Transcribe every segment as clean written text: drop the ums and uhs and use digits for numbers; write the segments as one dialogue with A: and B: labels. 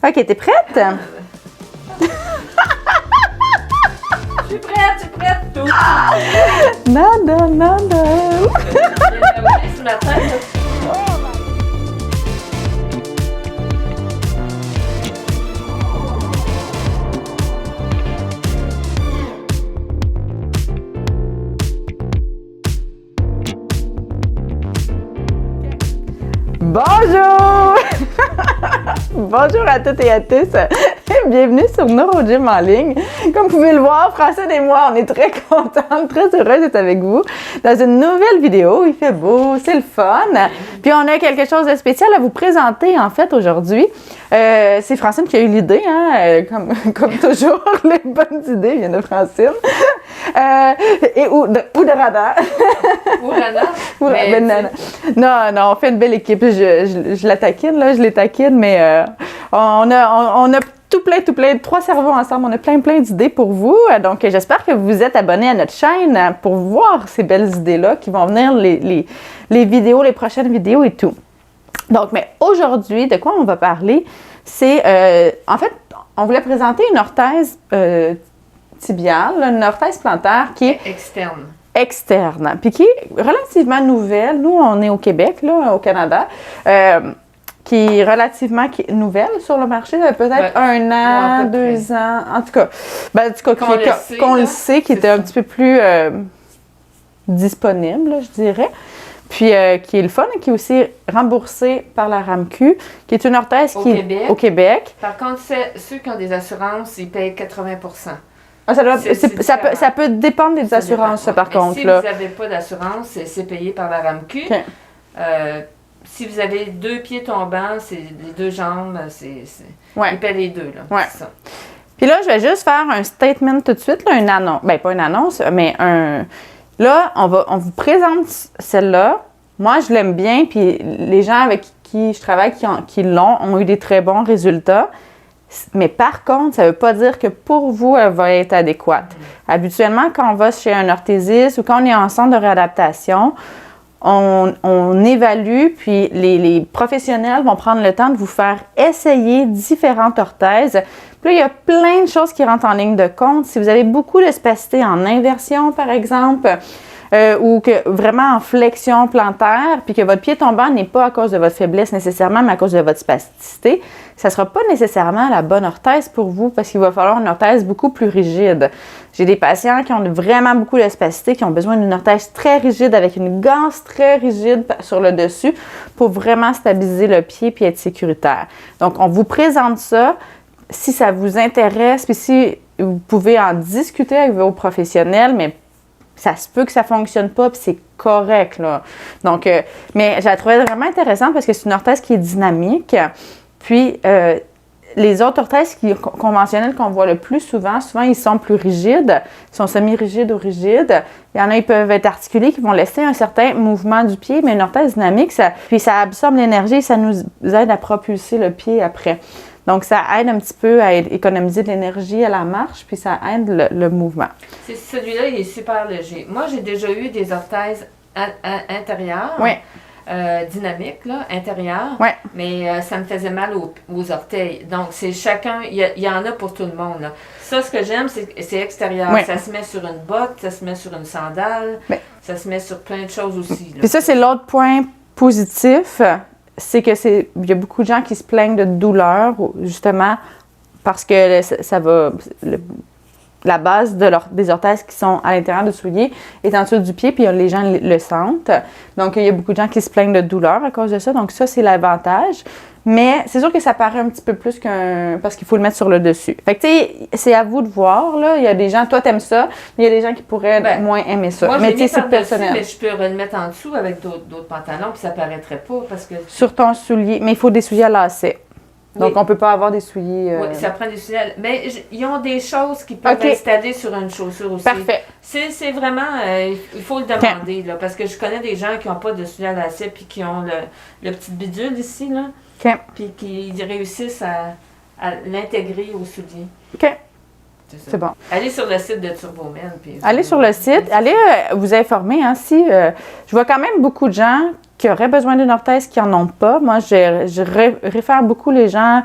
A: OK, t'es prête?
B: Je suis prête, tout.
A: Nada, nada.
B: J'ai sur la tête.
A: Bonjour! Bonjour à toutes et à tous. Bienvenue sur NeuroGym en ligne. Comme vous pouvez le voir, Francine et moi, on est très contentes, très heureuses d'être avec vous dans une nouvelle vidéo. Il fait beau, c'est le fun. Puis on a quelque chose de spécial à vous présenter en fait aujourd'hui. C'est Francine qui a eu l'idée, hein, comme toujours, les bonnes idées viennent de Francine. Ou de Rada.
B: Ou Rada.
A: Non, on fait une belle équipe. Je la taquine, là, je les taquine, mais on a tout plein, 3 cerveaux ensemble. On a plein d'idées pour vous. Donc, j'espère que vous vous êtes abonnés à notre chaîne pour voir ces belles idées-là qui vont venir, les vidéos, les prochaines vidéos et tout. Donc, mais aujourd'hui, de quoi on va parler? C'est, en fait, on voulait présenter une orthèse tibiale, une orthèse plantaire qui est externe, puis qui est relativement nouvelle. Nous, on est au Québec, là, au Canada, qui est relativement nouvelle sur le marché, peut-être 1 an, 2 ans, en tout cas, qu'on le sait, qui était un petit peu plus disponible, là, je dirais. Puis qui est le fun, qui est aussi remboursé par la RAMQ, qui est une orthèse au Québec.
B: Par contre, ceux qui ont des assurances, ils payent 80%.
A: Ah, ça peut dépendre des assurances, par contre.
B: Si vous n'avez pas d'assurance, c'est payé par la RAMQ. Okay. Si vous avez 2 pieds tombants, c'est les 2 jambes, ils paient les 2. Là,
A: ouais.
B: C'est ça.
A: Puis là, je vais juste faire un statement tout de suite, là, une annonce. Bien, pas une annonce, mais un... Là, on vous présente celle-là. Moi, je l'aime bien, puis les gens avec qui je travaille, qui l'ont, ont eu des très bons résultats. Mais par contre, ça ne veut pas dire que pour vous, elle va être adéquate. Habituellement, quand on va chez un orthésiste ou quand on est en centre de réadaptation, on évalue, puis les professionnels vont prendre le temps de vous faire essayer différentes orthèses. Puis là, il y a plein de choses qui rentrent en ligne de compte. Si vous avez beaucoup de spasticité en inversion, par exemple, ou que vraiment en flexion plantaire, puis que votre pied tombant n'est pas à cause de votre faiblesse nécessairement, mais à cause de votre spasticité, ça ne sera pas nécessairement la bonne orthèse pour vous parce qu'il va falloir une orthèse beaucoup plus rigide. J'ai des patients qui ont vraiment beaucoup de spasticité, qui ont besoin d'une orthèse très rigide avec une gaze très rigide sur le dessus pour vraiment stabiliser le pied puis être sécuritaire. Donc, on vous présente ça. Si ça vous intéresse, puis si vous pouvez en discuter avec vos professionnels, mais ça se peut que ça ne fonctionne pas, puis c'est correct, là. Donc, mais je la trouvais vraiment intéressante parce que c'est une orthèse qui est dynamique. Puis, les autres orthèses conventionnelles qu'on voit le plus souvent, ils sont plus rigides, ils sont semi-rigides ou rigides. Il y en a, ils peuvent être articulés, qui vont laisser un certain mouvement du pied, mais une orthèse dynamique, ça absorbe l'énergie et ça nous aide à propulser le pied après. Donc, ça aide un petit peu à économiser de l'énergie à la marche, puis ça aide le mouvement.
B: Celui-là, il est super léger. Moi, j'ai déjà eu des orthèses intérieures, dynamiques, là, intérieures, mais ça me faisait mal aux orteils. Donc, c'est chacun, il y en a pour tout le monde. Là. Ça, ce que j'aime, c'est extérieur. Ça se met sur une botte, ça se met sur une sandale, ça se met sur plein de choses aussi. Là.
A: Puis ça, c'est l'autre point positif. C'est que il y a beaucoup de gens qui se plaignent de douleur, justement, parce que ça va... La base des orthèses qui sont à l'intérieur du soulier est en dessous du pied, puis les gens le sentent. Donc, il y a beaucoup de gens qui se plaignent de douleur à cause de ça. Donc, ça, c'est l'avantage. Mais c'est sûr que ça paraît un petit peu plus parce qu'il faut le mettre sur le dessus. Fait que, tu sais, c'est à vous de voir, là. Il y a des gens, toi, t'aimes ça, mais il y a des gens qui pourraient moins aimer ça.
B: Moi,
A: mais tu sais, c'est personnel.
B: Mais je peux le mettre en dessous avec d'autres pantalons, puis ça paraîtrait pas parce que...
A: Sur ton soulier. Mais il faut des souliers à lacets. Donc, on ne peut pas avoir des souliers...
B: Oui, ça prend des souliers. Mais ils ont des choses qui peuvent installer sur une chaussure aussi.
A: Parfait.
B: C'est vraiment... il faut le demander, là, parce que je connais des gens qui n'ont pas de souliers à lacets puis qui ont le petit bidule ici, là. Puis qui réussissent à l'intégrer au soulier.
A: OK. C'est bon.
B: Allez sur le site de Turbomen.
A: Allez sur le site. Allez vous informer. Hein, si, je vois quand même beaucoup de gens qui auraient besoin d'une orthèse qui n'en ont pas. Moi, je réfère beaucoup les gens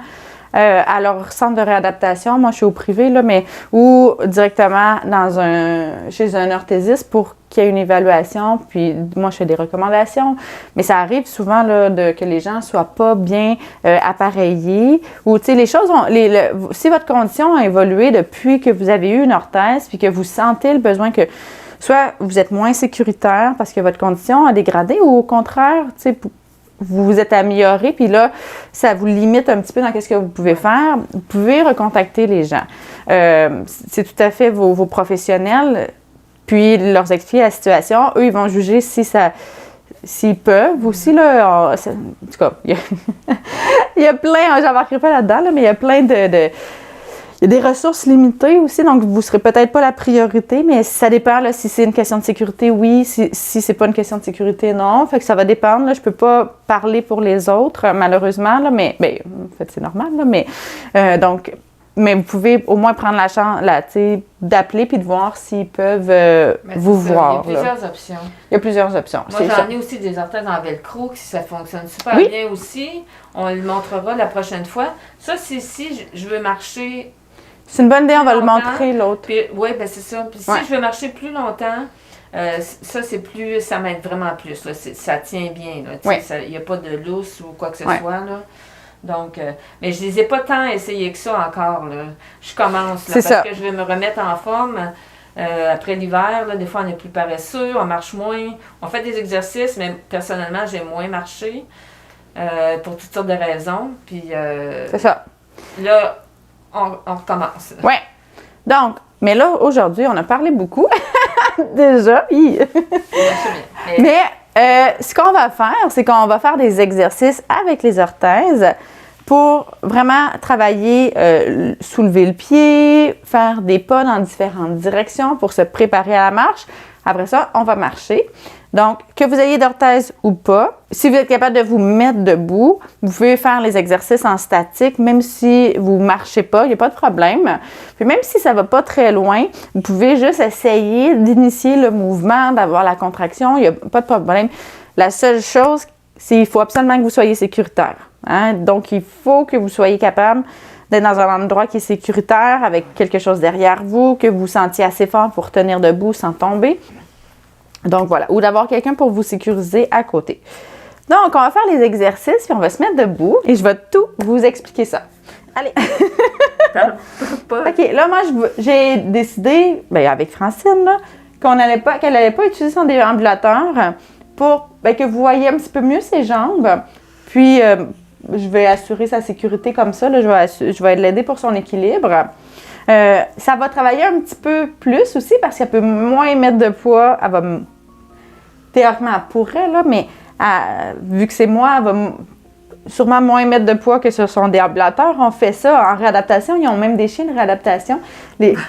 A: à leur centre de réadaptation. Moi, je suis au privé, là, mais ou directement chez un orthésiste pour qu'il y ait une évaluation. Puis moi, je fais des recommandations. Mais ça arrive souvent là, que les gens ne soient pas bien appareillés. Ou, tu sais, les choses si votre condition a évolué depuis que vous avez eu une orthèse, puis que vous sentez le besoin que soit vous êtes moins sécuritaire parce que votre condition a dégradé, ou au contraire, tu sais, vous vous êtes amélioré, puis là, ça vous limite un petit peu dans ce que vous pouvez faire, vous pouvez recontacter les gens. C'est tout à fait vos professionnels, puis leur expliquer la situation. Eux, ils vont juger s'ils peuvent aussi, là. En tout cas, il y a plein, j'embarquerai pas là-dedans, là, mais il y a plein il y a des ressources limitées aussi, donc vous ne serez peut-être pas la priorité, mais ça dépend là, si c'est une question de sécurité, oui. Si c'est pas une question de sécurité, non. Fait que ça va dépendre. Là, je peux pas parler pour les autres, malheureusement, là, mais en fait, c'est normal. Là, mais vous pouvez au moins prendre la chance d'appeler puis de voir s'ils peuvent vous voir.
B: Il y a plusieurs options.
A: Il y a plusieurs options.
B: Moi, j'en ai aussi des orthèses en velcro qui ça fonctionne super bien aussi. On le montrera la prochaine fois. Ça, c'est si je veux marcher.
A: C'est une bonne idée, on va le montrer l'autre.
B: Oui, ben c'est ça. Puis si je veux marcher plus longtemps, ça m'aide vraiment plus. Là. Ça tient bien. Il n'y a pas de lousse ou quoi que ce soit. Là. Donc, mais je ne les ai pas tant essayés que ça encore. Là. Je commence là, parce que je vais me remettre en forme. Après l'hiver, là, des fois on est plus paresseux, on marche moins. On fait des exercices, mais personnellement, j'aime moins marcher pour toutes sortes de raisons. Puis,
A: c'est ça.
B: Là, on recommence.
A: Oui. Donc, mais là, aujourd'hui, on a parlé beaucoup. Déjà. Mais ce qu'on va faire, c'est qu'on va faire des exercices avec les orthèses pour vraiment travailler, soulever le pied, faire des pas dans différentes directions pour se préparer à la marche. Après ça, on va marcher. Donc, que vous ayez d'orthèse ou pas, si vous êtes capable de vous mettre debout, vous pouvez faire les exercices en statique, même si vous ne marchez pas, il n'y a pas de problème. Puis même si ça ne va pas très loin, vous pouvez juste essayer d'initier le mouvement, d'avoir la contraction, il n'y a pas de problème. La seule chose, c'est qu'il faut absolument que vous soyez sécuritaire. Hein? Donc, il faut que vous soyez capable d'être dans un endroit qui est sécuritaire, avec quelque chose derrière vous, que vous sentiez assez fort pour tenir debout sans tomber. Donc, voilà. Ou d'avoir quelqu'un pour vous sécuriser à côté. Donc, on va faire les exercices, puis on va se mettre debout et je vais tout vous expliquer ça. Allez! OK, là, moi, j'ai décidé, avec Francine, là, qu'elle n'allait pas utiliser son déambulateur pour que vous voyez un petit peu mieux ses jambes. Puis, je vais assurer sa sécurité comme ça. Là, je vais l'aider pour son équilibre. Ça va travailler un petit peu plus aussi parce qu'elle peut moins mettre de poids. Théoriquement, elle pourrait, là, mais vu que c'est moi, elle va sûrement moins mettre de poids que sur son déambulateur. On fait ça en réadaptation. Ils ont même des chiens de réadaptation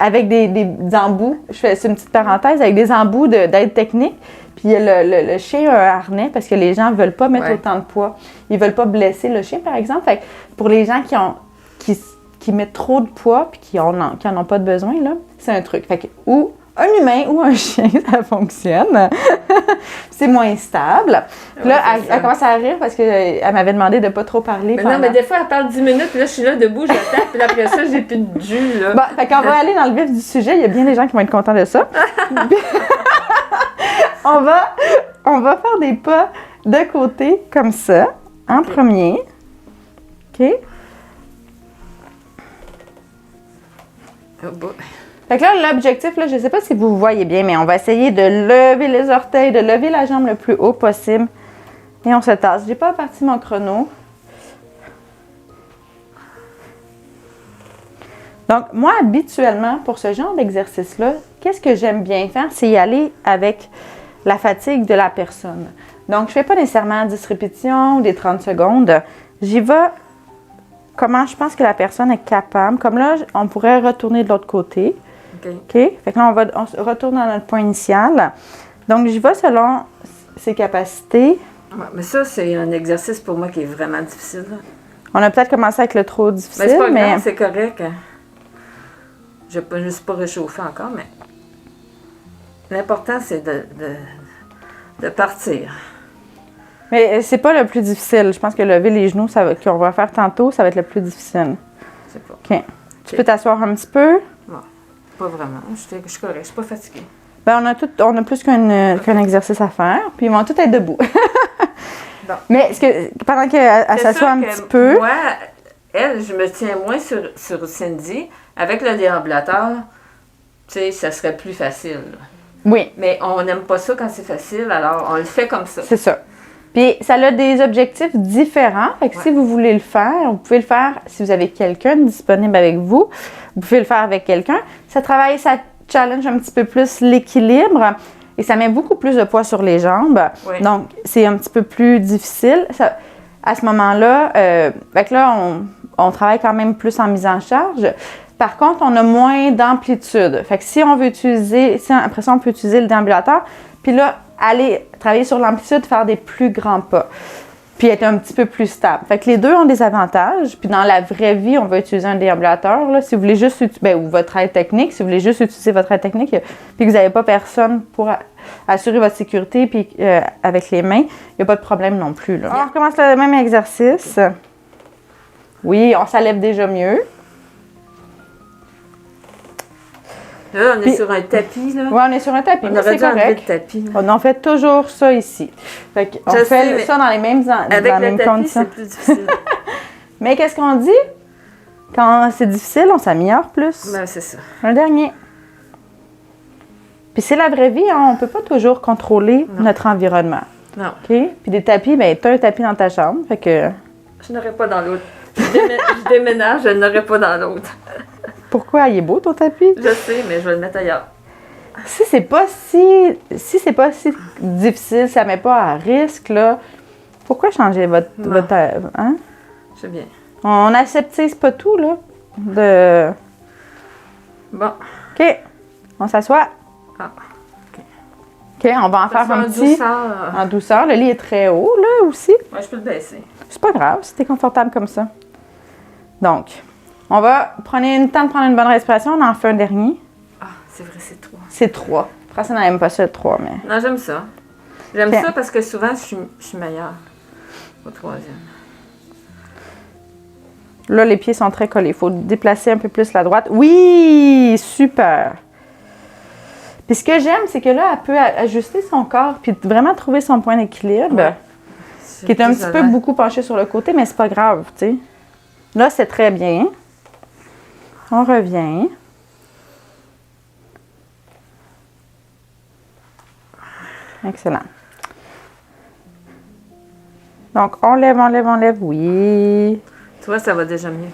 A: avec des embouts. C'est une petite parenthèse, avec des embouts d'aide technique. Puis le chien a un harnais parce que les gens ne veulent pas mettre autant de poids. Ils ne veulent pas blesser le chien, par exemple. Fait que pour les gens qui mettent trop de poids et qui n'en ont pas de besoin, là, c'est un truc. Fait que, ou un humain ou un chien, ça fonctionne. C'est moins stable. Puis là, elle commence à rire parce qu'elle m'avait demandé de ne pas trop parler.
B: Mais non, mais des fois, elle parle 10 minutes, puis là, je suis là debout, je tape, puis après ça, j'ai plus de jus, là.
A: Bon, fait qu'on va aller dans le vif du sujet. Il y a bien des gens qui vont être contents de ça. on va faire des pas de côté, comme ça, en premier. OK?
B: Oh boy.
A: Fait que là, l'objectif, là, je ne sais pas si vous voyez bien, mais on va essayer de lever les orteils, de lever la jambe le plus haut possible. Et on se tasse. J'ai pas parti mon chrono. Donc, moi, habituellement, pour ce genre d'exercice-là, qu'est-ce que j'aime bien faire? C'est y aller avec la fatigue de la personne. Donc, je ne fais pas nécessairement 10 répétitions ou des 30 secondes. J'y vais comment je pense que la personne est capable. Comme là, on pourrait retourner de l'autre côté. OK? Fait que là, on retourne dans notre point initial. Donc, j'y vais selon ses capacités.
B: Ouais, mais ça, c'est un exercice pour moi qui est vraiment difficile. Là.
A: On a peut-être commencé avec le trop difficile,
B: mais c'est pas grave, c'est correct. Je ne suis pas réchauffée encore, mais l'important, c'est de partir.
A: Mais c'est pas le plus difficile. Je pense que lever les genoux, qu'on va faire tantôt, ça va être le plus difficile.
B: sais pas.
A: OK. Tu peux t'asseoir un petit peu?
B: Non, pas vraiment. Je suis correcte, je suis pas fatiguée.
A: Ben, on a plus qu'un exercice à faire, puis ils vont tous être debout.
B: Bon.
A: Mais pendant qu'elle s'assoit un petit peu...
B: Moi, elle, je me tiens moins sur Cindy. Avec le déambulateur, tu sais, ça serait plus facile.
A: Oui.
B: Mais on n'aime pas ça quand c'est facile, alors on le fait comme ça.
A: C'est ça. Puis ça a des objectifs différents. Fait que si vous voulez le faire, vous pouvez le faire si vous avez quelqu'un disponible avec vous. Vous pouvez le faire avec quelqu'un. Ça challenge un petit peu plus l'équilibre et ça met beaucoup plus de poids sur les jambes.
B: Oui.
A: Donc, c'est un petit peu plus difficile. À ce moment-là, fait que là, on travaille quand même plus en mise en charge. Par contre, on a moins d'amplitude. Fait que si on veut après ça, on peut utiliser le déambulateur, puis là, aller travailler sur l'amplitude, faire des plus grands pas, puis être un petit peu plus stable. Fait que les deux ont des avantages. Puis dans la vraie vie, on va utiliser un déambulateur. Là, si vous voulez juste ou votre aide technique, si vous voulez juste utiliser votre aide technique, puis que vous n'avez pas personne pour assurer votre sécurité, puis avec les mains, il n'y a pas de problème non plus. Là. On recommence le même exercice. Oui, on s'enlève déjà mieux.
B: Là, on est sur un tapis, là.
A: Oui, on est sur un tapis, mais c'est correct.
B: Le tapis,
A: on en fait toujours ça ici. Fait on fait ça dans les mêmes conditions.
B: C'est plus difficile.
A: Mais qu'est-ce qu'on dit? Quand c'est difficile, on s'améliore plus.
B: Ben, c'est ça.
A: Un dernier. Puis c'est la vraie vie, hein? On ne peut pas toujours contrôler notre environnement.
B: Non.
A: OK? Puis des tapis, bien, tu as un tapis dans ta chambre, fait que...
B: Je n'aurai pas dans l'autre. Je déménage, je n'aurai pas dans l'autre.
A: Pourquoi? Il est beau ton tapis?
B: Je sais, mais je vais le mettre ailleurs.
A: Si c'est pas si difficile, ça met pas à risque, là, pourquoi changer votre hein?
B: C'est bien.
A: On n'aseptise pas tout, là.
B: Bon.
A: OK. On s'assoit.
B: Ah.
A: OK, on va en faire un petit... En douceur. Le lit est très haut, là, aussi.
B: Ouais, je peux le baisser.
A: C'est pas grave, si t'es confortable comme ça. Donc, on va prendre le temps de prendre une bonne respiration. On en fait un dernier.
B: Ah, c'est vrai, c'est 3.
A: C'est 3. François n'aime pas ça, le 3, mais...
B: Non, j'aime ça. J'aime ça parce que souvent, je suis meilleure au 3e.
A: Là, les pieds sont très collés. Il faut déplacer un peu plus la droite. Oui! Super! Puis ce que j'aime, c'est que là, elle peut ajuster son corps puis vraiment trouver son point d'équilibre. Ouais. Qui est un petit peu beaucoup penché sur le côté, mais c'est pas grave, tu sais. Là, c'est très bien. On revient. Excellent. Donc, on lève, oui.
B: Tu vois, ça va déjà mieux.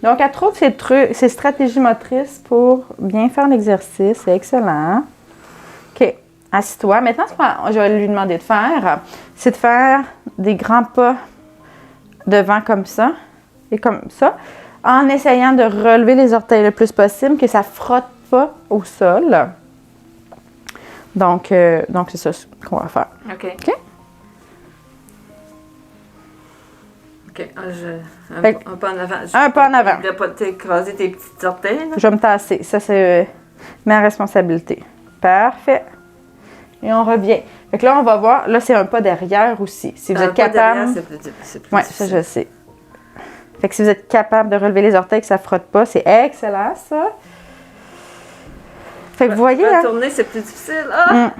A: Donc, elle trouve ses stratégies motrices pour bien faire l'exercice. C'est excellent. OK. Assis-toi. Maintenant, ce que je vais lui demander de faire, c'est de faire des grands pas devant comme ça et comme ça, en essayant de relever les orteils le plus possible, que ça ne frotte pas au sol. Donc c'est ça qu'on va faire.
B: OK.
A: OK?
B: OK. Un pas en avant.
A: Un pas en avant.
B: Tu ne pas t'écraser tes petits orteils. Là.
A: Je vais me tasser. Ça, c'est ma responsabilité. Parfait. Et on revient. Fait que là, on va voir. Là, c'est un pas derrière aussi. Si vous êtes capable.
B: C'est plus
A: oui,
B: difficile.
A: Ça, je sais. Fait que si vous êtes capable de relever les orteils, que ça ne frotte pas, c'est excellent, ça. Fait que vous voyez.
B: Tourner, c'est plus difficile. Ah!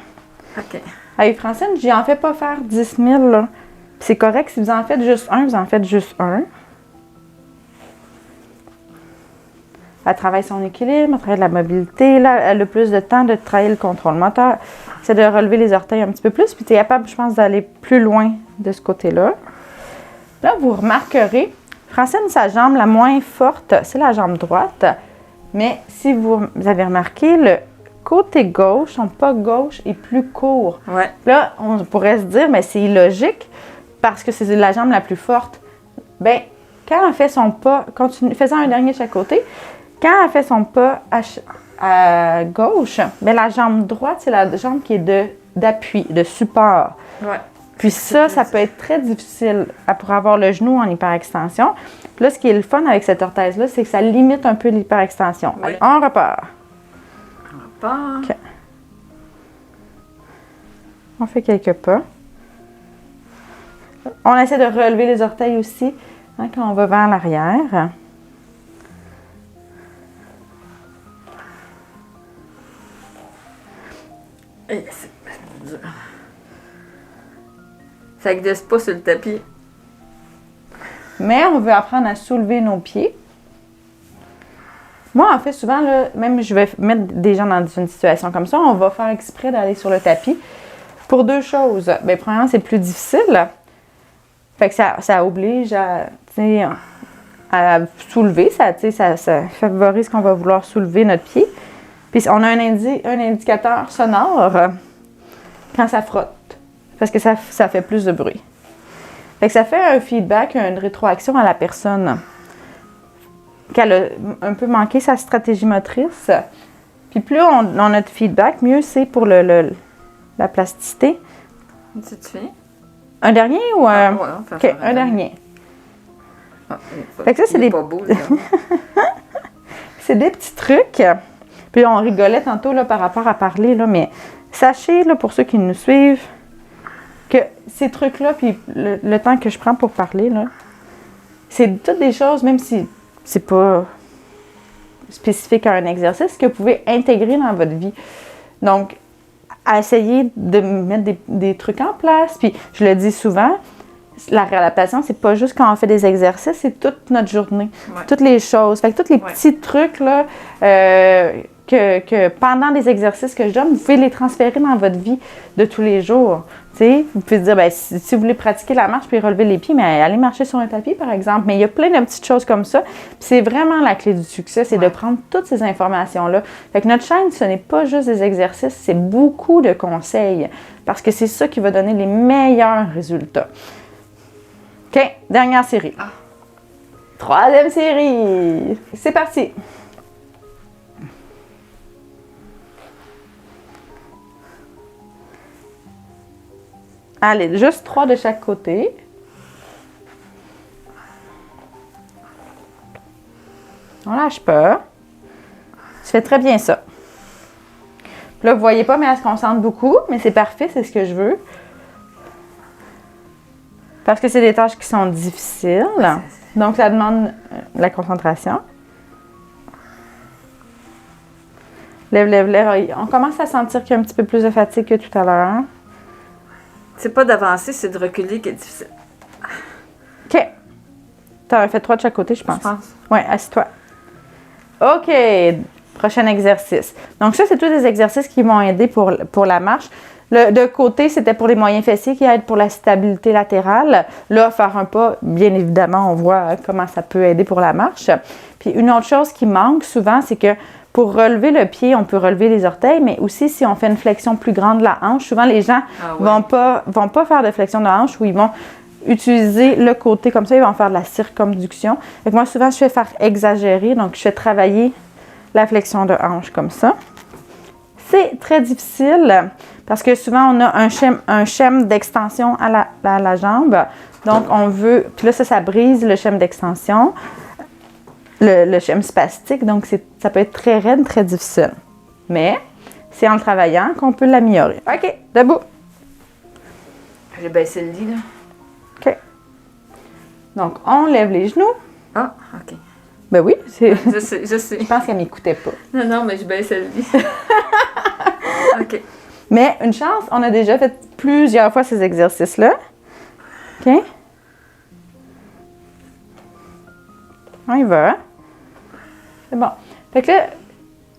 B: OK.
A: Avec Francine, j'en fais pas faire 10 000, là. C'est correct. Si vous en faites juste un, vous en faites juste un. Elle travaille son équilibre, elle travaille de la mobilité. Là, elle a plus de temps de travailler le contrôle moteur. C'est de relever les orteils un petit peu plus. Puis tu es capable, je pense, d'aller plus loin de ce côté-là. Là, vous remarquerez, Francine, sa jambe la moins forte, c'est la jambe droite. Mais si vous avez remarqué, le côté gauche, son pas gauche, est plus court.
B: Ouais.
A: Là, on pourrait se dire, mais c'est illogique parce que c'est la jambe la plus forte. Bien, quand elle fait son pas, faisant un dernier de chaque côté, quand elle fait son pas à gauche, bien, la jambe droite, c'est la jambe qui est d'appui, de support.
B: Ouais.
A: Puis ça peut être très difficile pour avoir le genou en hyperextension. Puis là, ce qui est le fun avec cette orthèse-là, c'est que ça limite un peu l'hyperextension.
B: Oui.
A: Allez, on repart.
B: OK.
A: On fait quelques pas. On essaie de relever les orteils aussi Hein, quand on va vers l'arrière.
B: C'est dur. Ça ne glisse pas sur le tapis.
A: Mais on veut apprendre à soulever nos pieds. Moi, en fait, souvent, là, même je vais mettre des gens dans une situation comme ça, on va faire exprès d'aller sur le tapis pour deux choses. Bien, premièrement, c'est plus difficile. Fait que ça oblige à soulever. Ça favorise qu'on va vouloir soulever notre pied. Puis on a un indicateur sonore quand ça frotte. Parce que ça fait plus de bruit. Fait que ça fait un feedback, une rétroaction à la personne. Qu'elle a un peu manqué sa stratégie motrice. Puis plus on a de feedback, mieux c'est pour la plasticité.
B: Tu te fais?
A: Un dernier ou un...
B: Ouais,
A: OK, un dernier.
B: Ah,
A: fait que ça, c'est
B: pas beau,
A: c'est des petits trucs. Puis on rigolait tantôt là, par rapport à parler, là, mais sachez, là, pour ceux qui nous suivent, que ces trucs-là, puis le temps que je prends pour parler, là, c'est toutes des choses, même si c'est pas spécifique à un exercice, que vous pouvez intégrer dans votre vie. Donc, à essayer de mettre des trucs en place. Puis, je le dis souvent, la réadaptation, c'est pas juste quand on fait des exercices, c'est toute notre journée.
B: Ouais.
A: Toutes les choses. Fait que tous les petits trucs, là, que pendant les exercices que je donne, vous pouvez les transférer dans votre vie de tous les jours. T'sais, vous pouvez dire, ben, si vous voulez pratiquer la marche puis relever les pieds, mais allez marcher sur un tapis, par exemple. Mais il y a plein de petites choses comme ça. Puis c'est vraiment la clé du succès, c'est de prendre toutes ces informations-là. Fait que notre chaîne, ce n'est pas juste des exercices, c'est beaucoup de conseils. Parce que c'est ça qui va donner les meilleurs résultats. OK, dernière série. Troisième série. C'est parti. Allez, juste 3 de chaque côté. On lâche pas. Tu fais très bien ça. Puis là, vous voyez pas, mais elle se concentre beaucoup, mais c'est parfait, c'est ce que je veux. Parce que c'est des tâches qui sont difficiles. Donc, ça demande la concentration. Lève, lève, lève. On commence à sentir qu'il y a un petit peu plus de fatigue que tout à l'heure.
B: C'est pas d'avancer, c'est de reculer qui est difficile.
A: OK. T'en as fait 3 de chaque côté, je pense. Oui, assis-toi. OK. Prochain exercice. Donc, ça, c'est tous des exercices qui vont aider pour la marche. De côté, c'était pour les moyens fessiers qui aident pour la stabilité latérale. Là, faire un pas, bien évidemment, on voit comment ça peut aider pour la marche. Puis, une autre chose qui manque souvent, c'est que pour relever le pied, on peut relever les orteils, mais aussi si on fait une flexion plus grande de la hanche, souvent les gens vont pas faire de flexion de hanche où ils vont utiliser le côté comme ça, ils vont faire de la circonduction. Donc moi, souvent, je fais faire exagérer, donc je fais travailler la flexion de hanche comme ça. C'est très difficile parce que souvent, on a un schème d'extension à la jambe. Donc, on veut... Puis là, ça brise le schème d'extension. Le schème spastique, donc ça peut être très raide, très difficile. Mais c'est en le travaillant qu'on peut l'améliorer. OK, debout.
B: J'ai baissé le lit, là.
A: OK. Donc, on lève les genoux.
B: Ah, OK.
A: Ben oui, c'est...
B: Je sais.
A: Je pense qu'elle m'écoutait pas.
B: Non, mais je baissais le lit. OK.
A: Mais une chance, on a déjà fait plusieurs fois ces exercices-là. OK? On y va. C'est bon. Fait que là,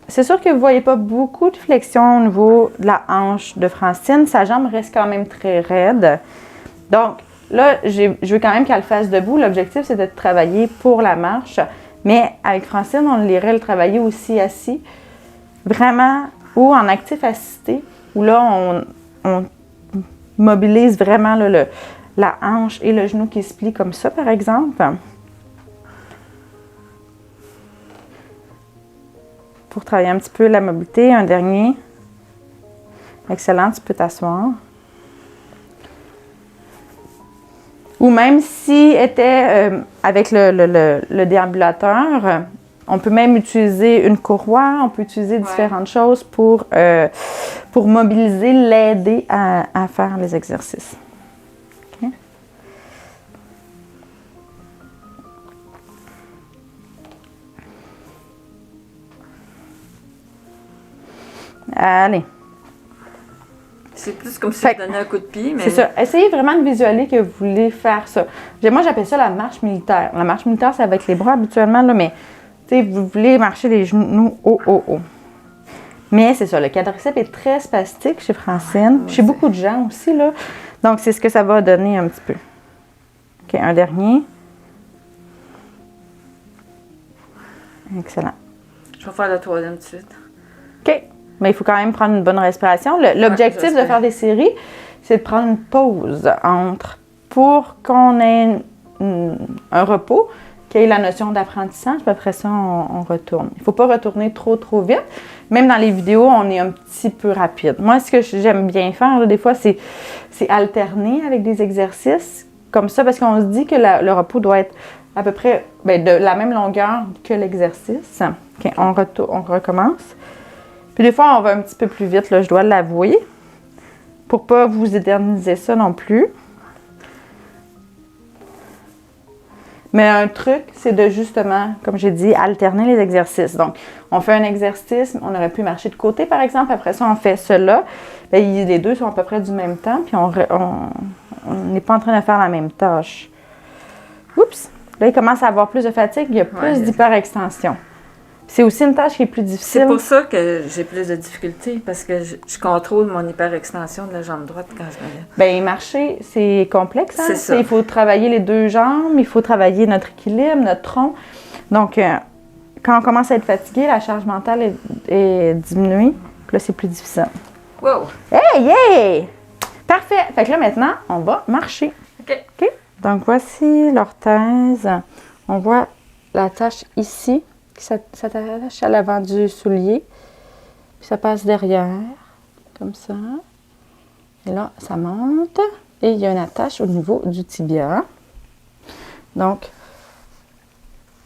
A: c'est sûr que vous ne voyez pas beaucoup de flexion au niveau de la hanche de Francine. Sa jambe reste quand même très raide. Donc, là, je veux quand même qu'elle le fasse debout. L'objectif, c'est de travailler pour la marche. Mais avec Francine, on irait le travailler aussi assis. Vraiment, ou en actif assisté, où là, on mobilise vraiment là, la hanche et le genou qui se plie comme ça, par exemple. Pour travailler un petit peu la mobilité. Un dernier. Excellent, tu peux t'asseoir. Ou même si était avec le déambulateur, on peut même utiliser une courroie, on peut utiliser différentes choses pour mobiliser, l'aider à faire les exercices. Okay. Allez.
B: C'est plus comme si je donnais un coup de pied, mais...
A: C'est ça. Essayez vraiment de visualiser que vous voulez faire ça. Moi, j'appelle ça la marche militaire. La marche militaire, c'est avec les bras habituellement, là, mais vous voulez marcher les genoux haut, haut, haut. Mais c'est ça, le quadriceps est très spastique chez Francine. Chez beaucoup de gens aussi, là. Donc, c'est ce que ça va donner un petit peu. OK, un dernier. Excellent.
B: Je vais faire le troisième tout de suite.
A: OK. Mais il faut quand même prendre une bonne respiration. L'objectif de faire des séries, c'est de prendre une pause entre pour qu'on ait un repos, qu'il y ait la notion d'apprentissage, puis après ça, on retourne. Il ne faut pas retourner trop vite. Même dans les vidéos, on est un petit peu rapide. Moi, ce que j'aime bien faire, là, des fois, c'est alterner avec des exercices comme ça, parce qu'on se dit que le repos doit être à peu près de la même longueur que l'exercice. OK, on recommence. Puis des fois, on va un petit peu plus vite, là, je dois l'avouer, pour ne pas vous éterniser ça non plus. Mais un truc, c'est de justement, comme j'ai dit, alterner les exercices. Donc, on fait un exercice, on aurait pu marcher de côté, par exemple. Après ça, on fait cela. Bien, les deux sont à peu près du même temps, puis on n'est pas en train de faire la même tâche. Oups! Là, il commence à avoir plus de fatigue, il y a plus d'hyperextension. C'est aussi une tâche qui est plus difficile.
B: C'est pour ça que j'ai plus de difficultés, parce que je contrôle mon hyperextension de la jambe droite quand je me lève.
A: Bien, marcher, c'est complexe. Hein?
B: C'est ça.
A: Il faut travailler les deux jambes, il faut travailler notre équilibre, notre tronc. Donc, quand on commence à être fatigué, la charge mentale est diminuée. Puis là, c'est plus difficile.
B: Wow!
A: Hey, hey! Parfait! Fait que là, maintenant, on va marcher.
B: OK.
A: OK? Donc, voici l'orthèse. On voit la tâche ici, qui s'attache à l'avant du soulier. Puis ça passe derrière, comme ça. Et là, ça monte. Et il y a une attache au niveau du tibia. Donc,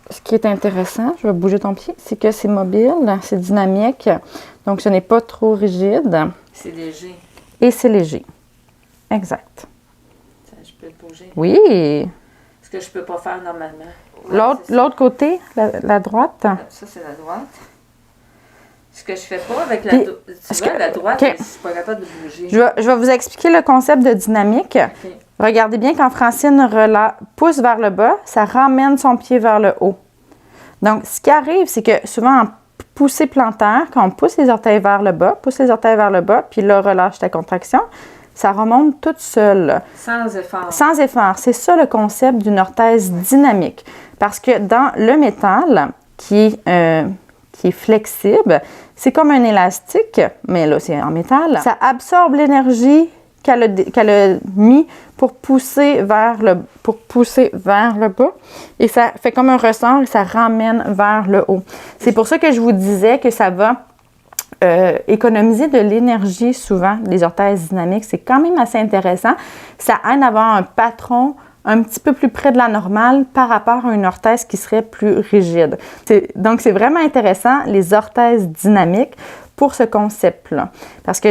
A: ce qui est intéressant, je vais bouger ton pied, c'est que c'est mobile, c'est dynamique. Donc, ce n'est pas trop rigide.
B: C'est léger.
A: Et c'est léger. Exact.
B: Je peux le bouger.
A: Oui.
B: Ce que je peux pas faire normalement.
A: L'autre côté, la droite.
B: Ça, c'est la droite. Ce que je fais pas avec la droite, la droite, je suis pas capable de bouger.
A: Je vais vous expliquer le concept de dynamique. Okay. Regardez bien, quand Francine pousse vers le bas, ça ramène son pied vers le haut. Donc, ce qui arrive, c'est que souvent en poussée plantaire, quand on pousse les orteils vers le bas, puis là, relâche ta contraction, ça remonte toute seule.
B: Sans effort.
A: Sans effort. C'est ça le concept d'une orthèse dynamique. Parce que dans le métal, qui est flexible, c'est comme un élastique, mais là, c'est en métal. Ça absorbe l'énergie qu'elle a mis pour pousser vers le bas. Et ça fait comme un ressort et ça ramène vers le haut. C'est pour ça que je vous disais que ça va économiser de l'énergie souvent, les orthèses dynamiques. C'est quand même assez intéressant. Ça aide à avoir un patron un petit peu plus près de la normale par rapport à une orthèse qui serait plus rigide. Donc, c'est vraiment intéressant, les orthèses dynamiques, pour ce concept-là. Parce que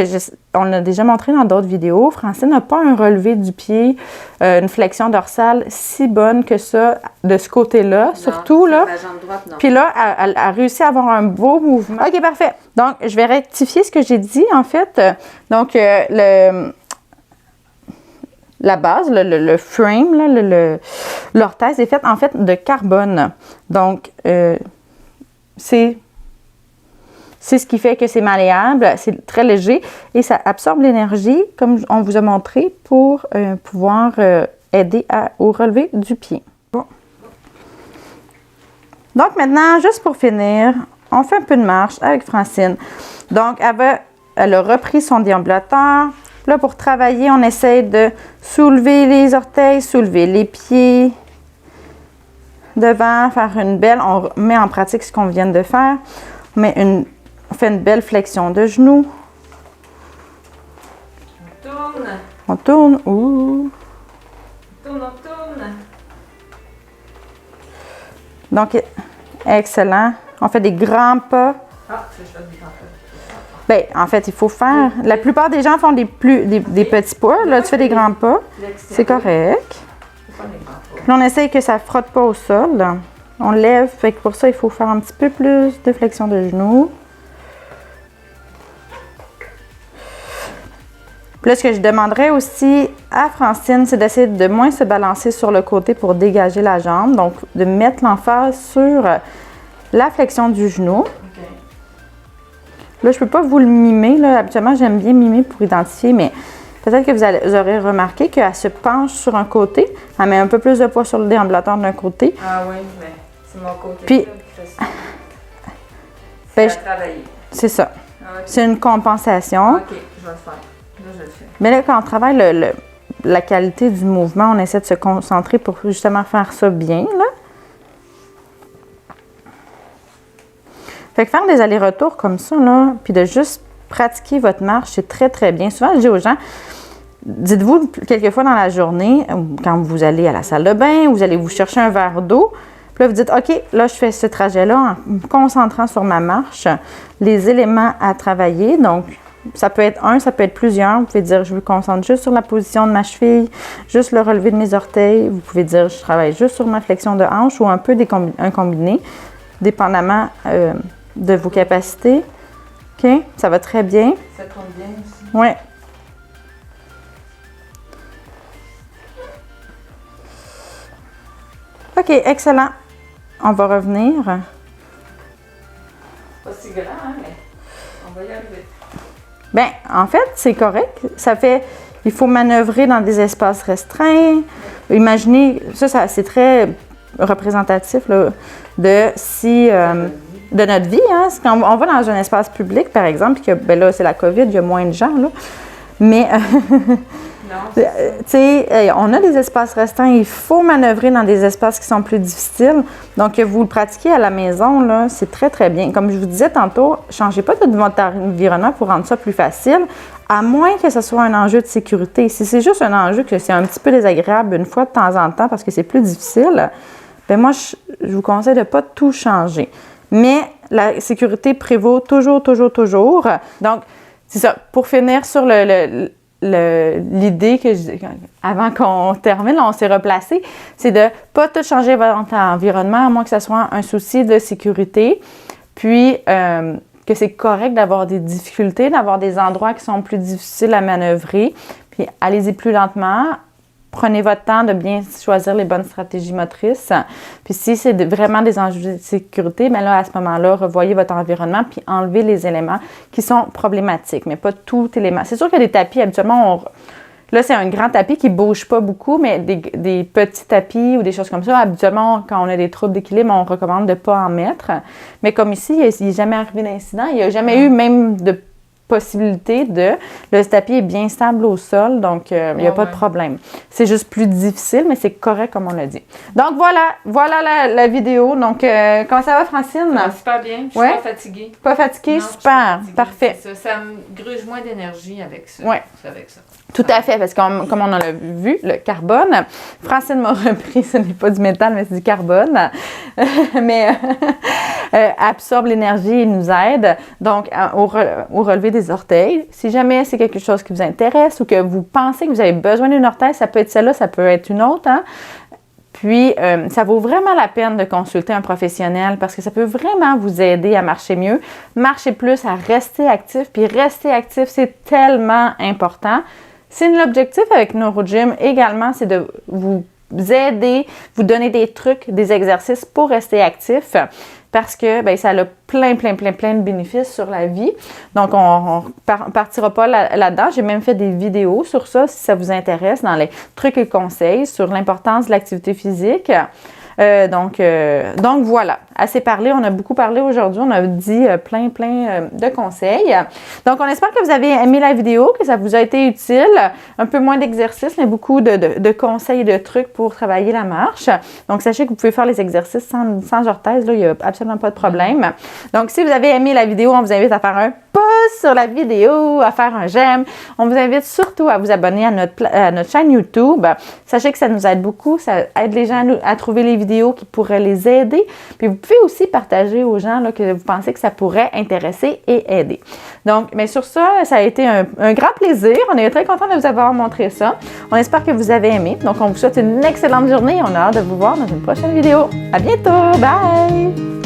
A: on l'a déjà montré dans d'autres vidéos, Francine n'a pas un relevé du pied, une flexion dorsale si bonne que ça de ce côté-là, non, surtout là.
B: La jambe droite, non.
A: Puis là, elle a réussi à avoir un beau mouvement. OK, parfait. Donc, je vais rectifier ce que j'ai dit, en fait. Donc, la base, le frame, l'orthèse est faite en fait de carbone. Donc, c'est ce qui fait que c'est malléable, c'est très léger et ça absorbe l'énergie, comme on vous a montré, pour pouvoir aider au relevé du pied. Bon. Donc maintenant, juste pour finir, on fait un peu de marche avec Francine. Donc, elle a repris son déambulateur. Là, pour travailler, on essaie de soulever les orteils, soulever les pieds devant, faire une belle... On met en pratique ce qu'on vient de faire. On fait une belle flexion de genoux.
B: On tourne.
A: On tourne. Ouh.
B: On tourne.
A: Donc, excellent. On fait des grands pas.
B: Ah, je fais des grands pas.
A: Bien, en fait, il faut faire... La plupart des gens font des petits pas. Là, tu fais des grands pas. C'est correct. Puis on essaye que ça ne frotte pas au sol. Là. On lève. Fait que pour ça, il faut faire un petit peu plus de flexion de genoux. Puis là, ce que je demanderais aussi à Francine, c'est d'essayer de moins se balancer sur le côté pour dégager la jambe. Donc, de mettre l'emphase sur la flexion du genou. Okay. Là, je ne peux pas vous le mimer. Là. Habituellement, j'aime bien mimer pour identifier, mais peut-être que vous aurez remarqué qu'elle se penche sur un côté. Elle met un peu plus de poids sur le déambulateur d'un côté.
B: Ah oui, mais c'est mon côté
A: puis,
B: qui fait ça. C'est à travailler.
A: C'est ça.
B: Ah, okay.
A: C'est une compensation.
B: OK, je vais le faire. Là, je le fais.
A: Mais là, quand on travaille la qualité du mouvement, on essaie de se concentrer pour justement faire ça bien, là. Fait que faire des allers-retours comme ça, là, puis de juste pratiquer votre marche, c'est très, très bien. Souvent, je dis aux gens, dites-vous quelquefois dans la journée, quand vous allez à la salle de bain, vous allez vous chercher un verre d'eau, puis là, vous dites, OK, là, je fais ce trajet-là en me concentrant sur ma marche, les éléments à travailler. Donc, ça peut être un, ça peut être plusieurs. Vous pouvez dire, je me concentre juste sur la position de ma cheville, juste le relevé de mes orteils. Vous pouvez dire, je travaille juste sur ma flexion de hanche ou un peu un combiné, dépendamment de vos capacités. OK? Ça va très bien.
B: Ça tombe bien aussi.
A: Oui. OK, excellent. On va revenir.
B: Pas si grand, hein, mais on va y arriver.
A: Bien, en fait, c'est correct. Ça fait, il faut manœuvrer dans des espaces restreints. Imaginez, ça c'est très représentatif là, de notre vie. Hein. Quand on va dans un espace public, par exemple, que ben là, c'est la COVID, il y a moins de gens, là. Mais, tu sais, on a des espaces restreints, il faut manœuvrer dans des espaces qui sont plus difficiles. Donc, que vous le pratiquez à la maison, là, c'est très, très bien. Comme je vous disais tantôt, changez pas tout votre environnement pour rendre ça plus facile, à moins que ce soit un enjeu de sécurité. Si c'est juste un enjeu que c'est un petit peu désagréable une fois de temps en temps parce que c'est plus difficile, bien moi, je vous conseille de ne pas tout changer. Mais la sécurité prévaut toujours, toujours, toujours. Donc, c'est ça. Pour finir sur l'idée que avant qu'on termine, on s'est replacé, c'est de ne pas tout changer votre environnement, à moins que ce soit un souci de sécurité. Puis, que c'est correct d'avoir des difficultés, d'avoir des endroits qui sont plus difficiles à manœuvrer. Puis, allez-y plus lentement. Prenez votre temps de bien choisir les bonnes stratégies motrices. Puis si c'est vraiment des enjeux de sécurité, bien là, à ce moment-là, revoyez votre environnement puis enlevez les éléments qui sont problématiques, mais pas tout élément. C'est sûr qu'il y a des tapis, habituellement, là, c'est un grand tapis qui ne bouge pas beaucoup, mais des petits tapis ou des choses comme ça, habituellement, quand on a des troubles d'équilibre, on recommande de ne pas en mettre. Mais comme ici, il n'est jamais arrivé d'incident. Il n'y a jamais eu même de possibilité le tapis est bien stable au sol, donc il n'y a pas de problème. C'est juste plus difficile, mais c'est correct comme on l'a dit. Donc voilà la vidéo. Donc, comment ça va, Francine?
B: Super bien. Je suis pas fatiguée.
A: Pas fatiguée? Non, super. Parfait.
B: Ça me gruge moins d'énergie avec ça.
A: Oui. Tout à fait, parce que comme on en a vu, le carbone, Francine m'a repris, ce n'est pas du métal, mais c'est du carbone, mais absorbe l'énergie et nous aide, donc au relevé des orteils. Si jamais c'est quelque chose qui vous intéresse ou que vous pensez que vous avez besoin d'une orteil, ça peut être celle-là, ça peut être une autre, hein? Puis, ça vaut vraiment la peine de consulter un professionnel parce que ça peut vraiment vous aider à marcher mieux, marcher plus, à rester actif. Puis, rester actif, c'est tellement important. C'est l'objectif avec NeuroGym également, c'est de vous aider, vous donner des trucs, des exercices pour rester actif parce que bien, ça a plein de bénéfices sur la vie. Donc, on partira pas là-dedans. J'ai même fait des vidéos sur ça si ça vous intéresse dans les trucs et conseils sur l'importance de l'activité physique. Donc voilà, assez parlé. On a beaucoup parlé aujourd'hui. On a dit plein de conseils. Donc, on espère que vous avez aimé la vidéo, que ça vous a été utile. Un peu moins d'exercices, mais beaucoup de conseils et de trucs pour travailler la marche. Donc, sachez que vous pouvez faire les exercices sans orthèse. Là, il n'y a absolument pas de problème. Donc, si vous avez aimé la vidéo, on vous invite à faire un pouce sur la vidéo, à faire un j'aime. On vous invite surtout à vous abonner à notre chaîne YouTube. Sachez que ça nous aide beaucoup. Ça aide les gens à trouver les vidéos qui pourraient les aider. Puis vous pouvez aussi partager aux gens là, que vous pensez que ça pourrait intéresser et aider. Donc, mais sur ça, ça a été un grand plaisir. On est très content de vous avoir montré ça. On espère que vous avez aimé. Donc, on vous souhaite une excellente journée. On a hâte de vous voir dans une prochaine vidéo. À bientôt! Bye!